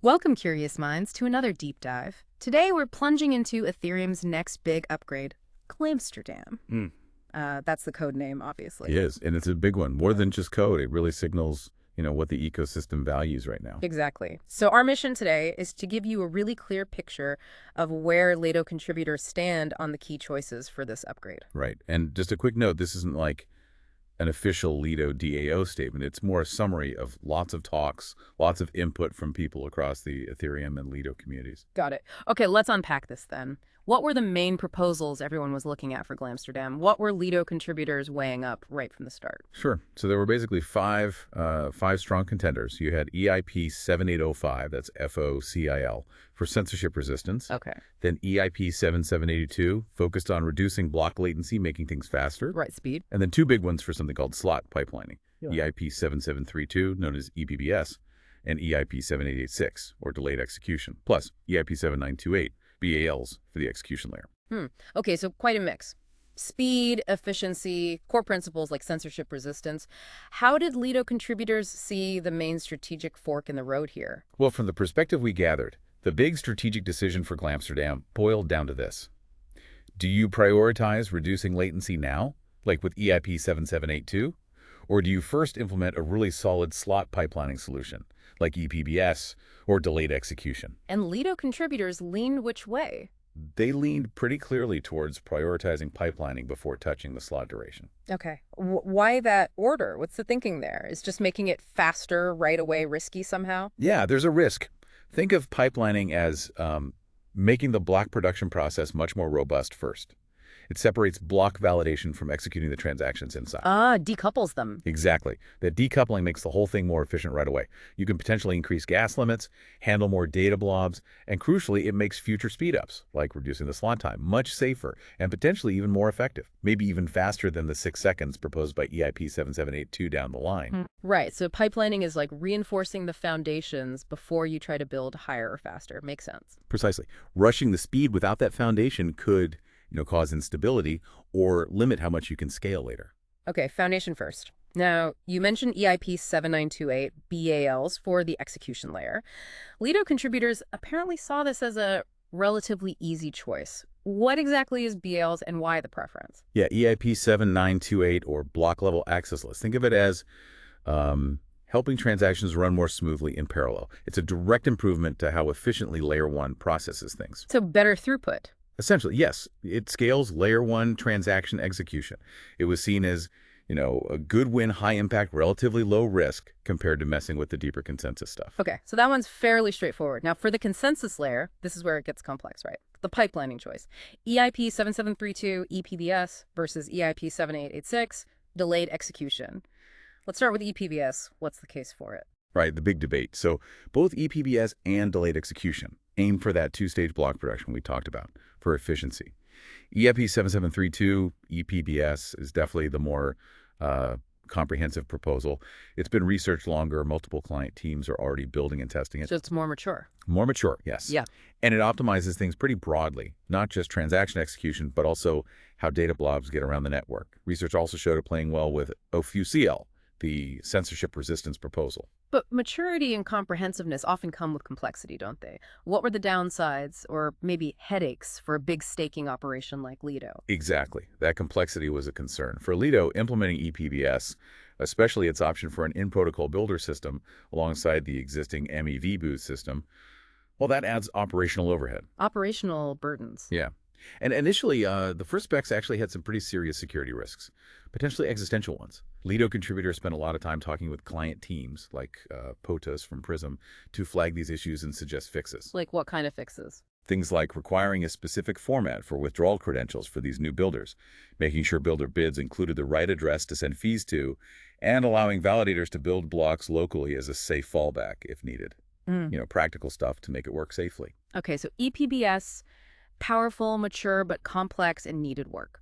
Welcome, curious minds, to another deep dive. Today, we're plunging into Ethereum's next big upgrade, Glamsterdam. Mm. That's the code name, obviously. It is, and it's a big one. More than just code, it really signals, what the ecosystem values right now. Exactly. So our mission today is to give you a really clear picture of where Lido contributors stand on the key choices for this upgrade. Right. And just a quick note, this isn't like an official Lido DAO statement. It's more a summary of lots of talks, lots of input from people across the Ethereum and Lido communities. Got it. Okay, let's unpack this then. What were the main proposals everyone was looking at for Glamsterdam? What were Lido contributors weighing up right from the start? Sure. So there were basically five strong contenders. You had EIP 7805, that's FOCIL, for censorship resistance. Okay. Then EIP 7782, focused on reducing block latency, making things faster. Right, speed. And then two big ones for something called slot pipelining. Yeah. EIP 7732, known as ePBS, and EIP 7886, or delayed execution, plus EIP 7928, BALs for the execution layer. Okay, so quite a mix. Speed, efficiency, core principles like censorship resistance. How did Lido contributors see the main strategic fork in the road here? Well, from the perspective we gathered, the big strategic decision for Glamsterdam boiled down to this. Do you prioritize reducing latency now, like with EIP 7782? Or do you first implement a really solid slot pipelining solution, like ePBS or delayed execution? And Lido contributors leaned which way? They leaned pretty clearly towards prioritizing pipelining before touching the slot duration. Okay. Why that order? What's the thinking there? Is just making it faster right away risky somehow? Yeah, there's a risk. Think of pipelining as making the block production process much more robust first. It separates block validation from executing the transactions inside. Decouples them. Exactly. That decoupling makes the whole thing more efficient right away. You can potentially increase gas limits, handle more data blobs, and crucially, it makes future speedups, like reducing the slot time, much safer and potentially even more effective, maybe even faster than the 6 seconds proposed by EIP 7782 down the line. Right. So pipelining is like reinforcing the foundations before you try to build higher or faster. Makes sense. Precisely. Rushing the speed without that foundation could cause instability or limit how much you can scale later. Okay, foundation first. Now, you mentioned EIP 7928 BALs for the execution layer. Lido contributors apparently saw this as a relatively easy choice. What exactly is BALs and why the preference? Yeah, EIP 7928 or block level access list. Think of it as helping transactions run more smoothly in parallel. It's a direct improvement to how efficiently Layer 1 processes things. So better throughput. Essentially, yes, it scales Layer 1 transaction execution. It was seen as, a good win, high impact, relatively low risk compared to messing with the deeper consensus stuff. Okay, so that one's fairly straightforward. Now, for the consensus layer, this is where it gets complex, right? The pipelining choice. EIP 7732 ePBS versus EIP 7886 delayed execution. Let's start with ePBS. What's the case for it? Right, the big debate. So both ePBS and delayed execution aim for that two-stage block production we talked about for efficiency. EIP 7732 ePBS is definitely the more comprehensive proposal. It's been researched longer. Multiple client teams are already building and testing it. So it's more mature. More mature, yes. Yeah. And it optimizes things pretty broadly, not just transaction execution, but also how data blobs get around the network. Research also showed it playing well with OFUCL, the censorship resistance proposal. But maturity and comprehensiveness often come with complexity, don't they? What were the downsides or maybe headaches for a big staking operation like Lido? Exactly. That complexity was a concern. For Lido, implementing ePBS, especially its option for an in-protocol builder system alongside the existing MEV booth system, well, that adds operational overhead. Operational burdens. Yeah. And initially, the first specs actually had some pretty serious security risks, potentially existential ones. Lido contributors spent a lot of time talking with client teams like potuz from Prysm to flag these issues and suggest fixes. Like what kind of fixes? Things like requiring a specific format for withdrawal credentials for these new builders, making sure builder bids included the right address to send fees to, and allowing validators to build blocks locally as a safe fallback if needed. Practical stuff to make it work safely. Okay, so ePBS, powerful, mature, but complex and needed work.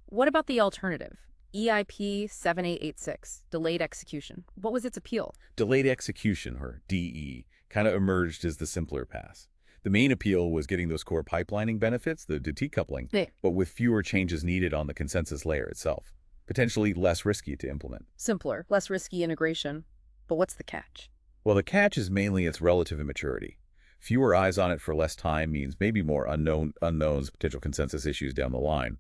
What about the alternative? EIP 7886, delayed execution. What was its appeal? Delayed execution, or DE, kind of emerged as the simpler path. The main appeal was getting those core pipelining benefits, the decoupling, but with fewer changes needed on the consensus layer itself. Potentially less risky to implement. Simpler, less risky integration. But what's the catch? Well, the catch is mainly its relative immaturity. Fewer eyes on it for less time means maybe more unknowns, potential consensus issues down the line.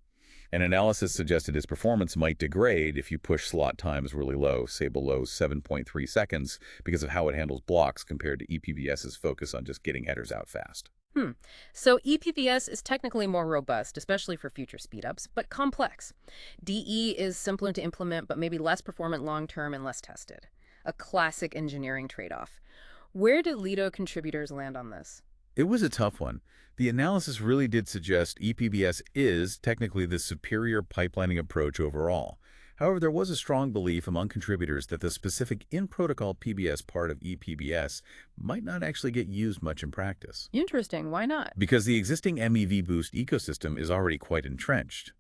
An analysis suggested its performance might degrade if you push slot times really low, say below 7.3 seconds, because of how it handles blocks compared to ePBS's focus on just getting headers out fast. So ePBS is technically more robust, especially for future speedups, but complex. DE is simpler to implement, but maybe less performant long-term and less tested. A classic engineering trade-off. Where did Lido contributors land on this? It was a tough one. The analysis really did suggest ePBS is technically the superior pipelining approach overall. However, there was a strong belief among contributors that the specific in-protocol PBS part of ePBS might not actually get used much in practice. Interesting. Why not? Because the existing MEV boost ecosystem is already quite entrenched.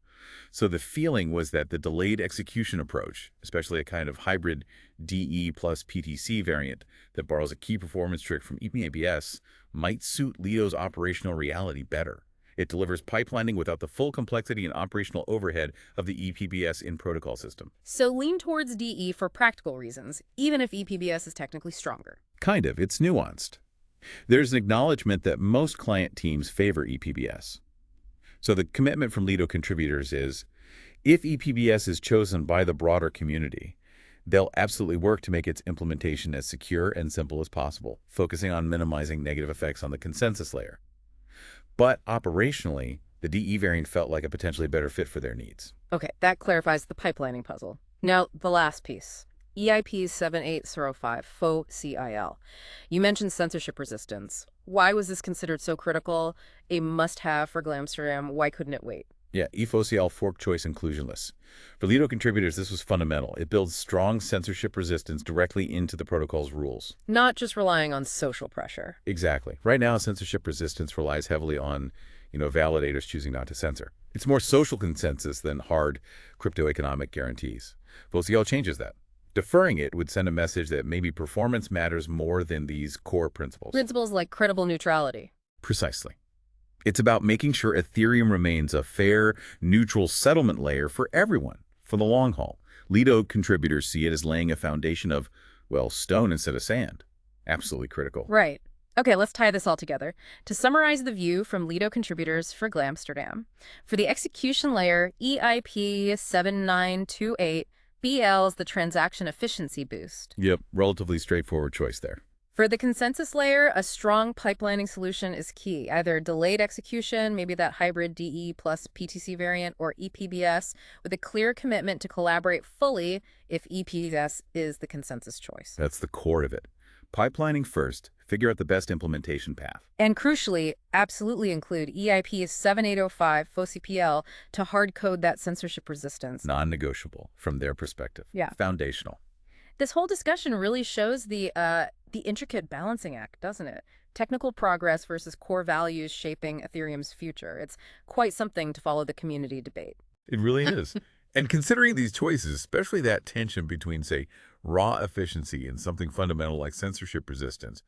So the feeling was that the delayed execution approach, especially a kind of hybrid DE plus PTC variant that borrows a key performance trick from ePBS, might suit Lido's operational reality better. It delivers pipelining without the full complexity and operational overhead of the ePBS in-protocol system. So lean towards DE for practical reasons, even if ePBS is technically stronger. Kind of. It's nuanced. There's an acknowledgement that most client teams favor ePBS. So the commitment from Lido contributors is, if ePBS is chosen by the broader community, they'll absolutely work to make its implementation as secure and simple as possible, focusing on minimizing negative effects on the consensus layer. But operationally, the DE variant felt like a potentially better fit for their needs. Okay, that clarifies the pipelining puzzle. Now, the last piece. EIP 7805, faux CIL. You mentioned censorship resistance. Why was this considered so critical? A must-have for Glamsterdam. Why couldn't it wait? Yeah, eFOCL fork choice inclusionless. For Lido contributors, this was fundamental. It builds strong censorship resistance directly into the protocol's rules. Not just relying on social pressure. Exactly. Right now, censorship resistance relies heavily on, validators choosing not to censor. It's more social consensus than hard crypto-economic guarantees. FOCL changes that. Deferring it would send a message that maybe performance matters more than these core principles. Principles like credible neutrality. Precisely. It's about making sure Ethereum remains a fair, neutral settlement layer for everyone, for the long haul. Lido contributors see it as laying a foundation of, stone instead of sand. Absolutely critical. Right. Okay, let's tie this all together. To summarize the view from Lido contributors for Glamsterdam, for the execution layer, EIP 7928 BALs the transaction efficiency boost. Yep, relatively straightforward choice there. For the consensus layer, a strong pipelining solution is key. Either delayed execution, maybe that hybrid DE plus PTC variant, or ePBS, with a clear commitment to collaborate fully if ePBS is the consensus choice. That's the core of it. Pipelining first, figure out the best implementation path. And crucially, absolutely include EIP 7805 FOCPL to hard code that censorship resistance. Non-negotiable from their perspective. Yeah. Foundational. This whole discussion really shows the intricate balancing act, doesn't it? Technical progress versus core values shaping Ethereum's future. It's quite something to follow the community debate. It really is. And considering these choices, especially that tension between, say, raw efficiency and something fundamental like censorship resistance,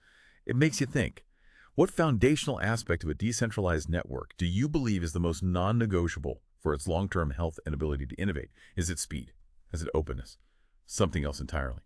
it makes you think, what foundational aspect of a decentralized network do you believe is the most non-negotiable for its long-term health and ability to innovate? Is it speed? Is it openness? Something else entirely?